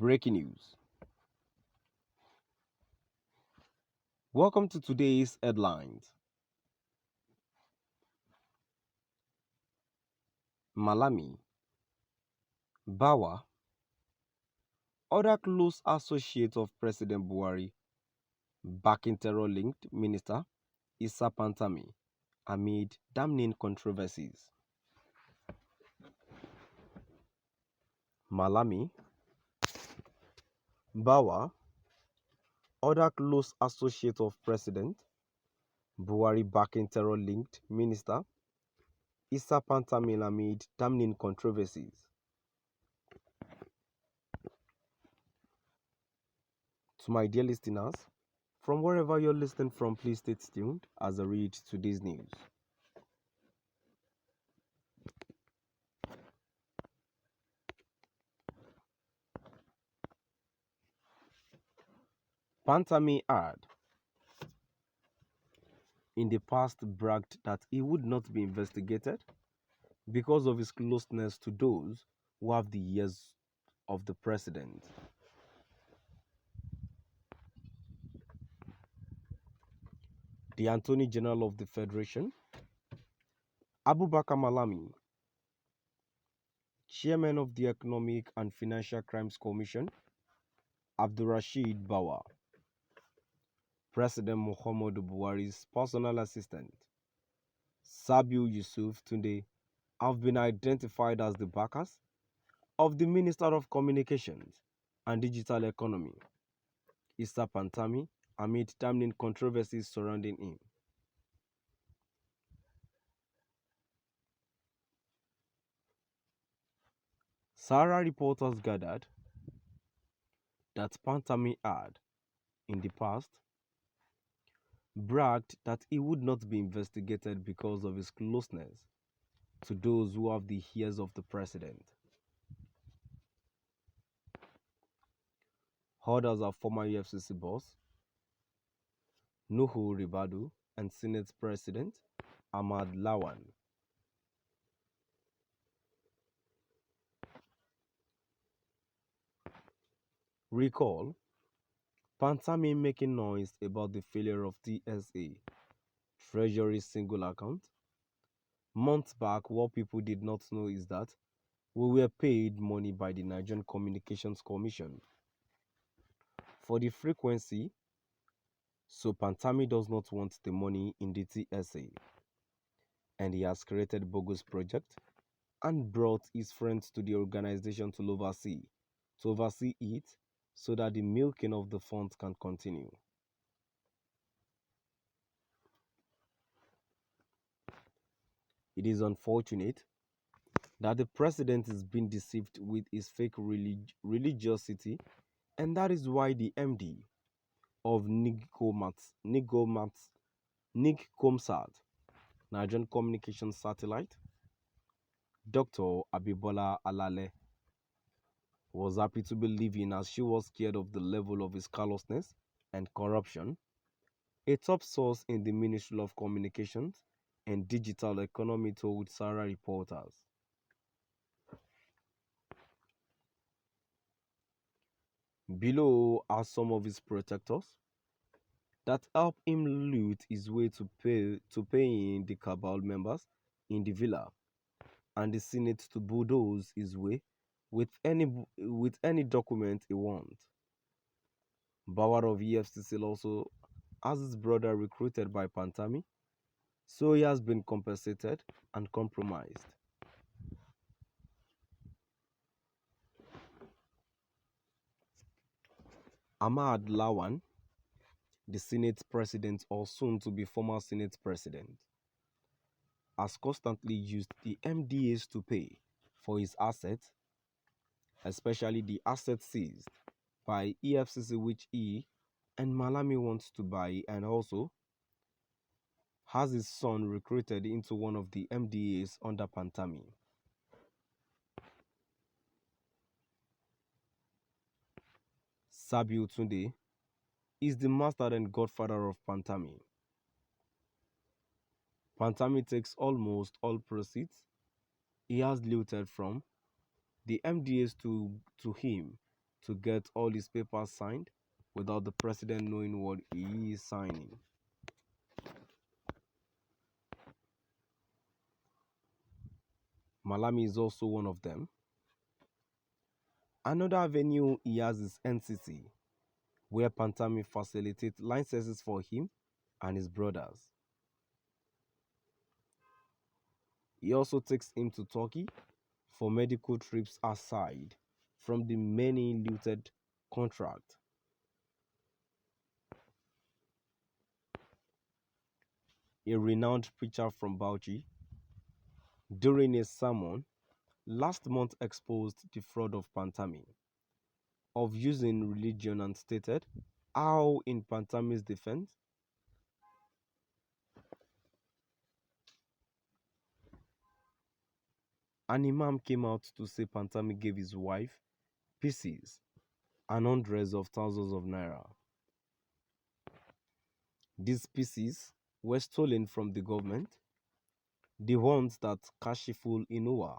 Breaking news. Welcome to today's headlines. Malami, Bawa, other close associate of President Buhari, backing terror-linked minister Issa Pantami amid damning controversies. Malami, Bawa, other close associate of President Buhari, backing terror-linked minister Issa Pantami amid damning controversies. To my dear listeners, from wherever you're listening from, please stay tuned as I read today's news. Pantami had, in the past, bragged that he would not be investigated because of his closeness to those who have the ears of the president. The Attorney General of the Federation, Abubakar Malami, Chairman of the Economic and Financial Crimes Commission, Abdurrashid Bawa, President Muhammadu Buhari's personal assistant, Sabiu Yusuf Tunde, have been identified as the backers of the Minister of Communications and Digital Economy, Issa Pantami, amid damning controversies surrounding him. Sarah reporters gathered that Pantami had, in the past, bragged that he would not be investigated because of his closeness to those who have the ears of the president. Others are former EFCC boss Nuhu Ribadu and Senate President Ahmad Lawan. Recall Pantami making noise about the failure of TSA, Treasury single account. Months back, what people did not know is that we were paid money by the Nigerian Communications Commission for the frequency, so Pantami does not want the money in the TSA, and he has created bogus project and brought his friends to the organization to oversee it so that the milking of the funds can continue. It is unfortunate that the president is being deceived with his fake religiosity, and that is why the MD of NIGCOMSAT, Nigerian Communications Satellite, Dr. Abibola Alale, was happy to be leaving as she was scared of the level of his callousness and corruption. A top source in the Ministry of Communications and Digital Economy told Sarah reporters. Below are some of his protectors that help him loot his way to paying the cabal members in the villa and the Senate to bulldoze his way with any document he wants. Bauer of EFCC also has his brother recruited by Pantami, so he has been compensated and compromised. Ahmad Lawan, the Senate President or soon to be former Senate President, has constantly used the MDAs to pay for his assets, especially the assets seized by EFCC which he and Malami wants to buy, and also has his son recruited into one of the MDAs under Pantami. Sabiu Tunde is the master and godfather of Pantami. Pantami takes almost all proceeds he has looted from the MDAs to him to get all his papers signed without the president knowing what he is signing. Malami is also one of them. Another avenue he has is NCC, where Pantami facilitates licenses for him and his brothers. He also takes him to Turkey for medical trips aside from the many looted contracts. A renowned preacher from Bauchi, during a sermon last month, exposed the fraud of Pantami of using religion and stated how, in Pantami's defense, an imam came out to say Pantami gave his wife pieces and hundreds of thousands of naira. These pieces were stolen from the government, the ones that Kashiful Inuwa,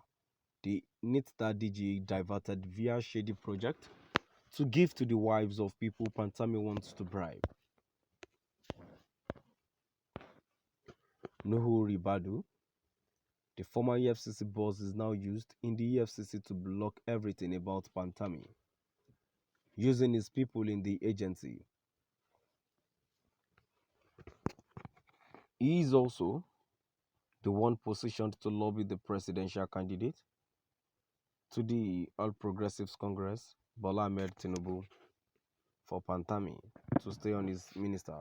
the NITDA DG, diverted via shady project to give to the wives of people Pantami wants to bribe. Nuhu Ribadu, the former EFCC boss, is now used in the EFCC to block everything about Pantami, using his people in the agency. He is also the one positioned to lobby the presidential candidate to the All Progressives Congress, Bola Ahmed Tinubu, for Pantami to stay on his minister.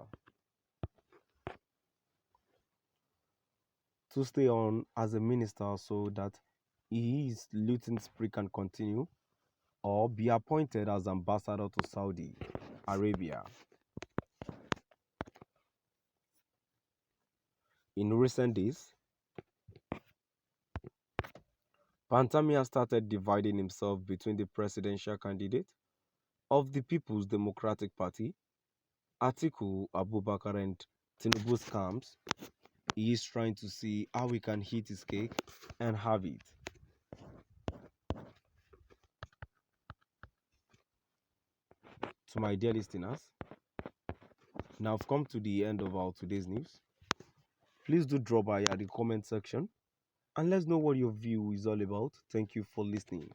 To stay on as a minister so that his looting spree can continue, or be appointed as ambassador to Saudi Arabia. In recent days, Pantami has started dividing himself between the presidential candidate of the People's Democratic Party, Atiku Abubakar, and Tinubu's camps. He is trying to see how he can eat his cake and have it. To my dear listeners, now I've come to the end of our today's news. Please do drop by at the comment section and let's know what your view is all about. Thank you for listening.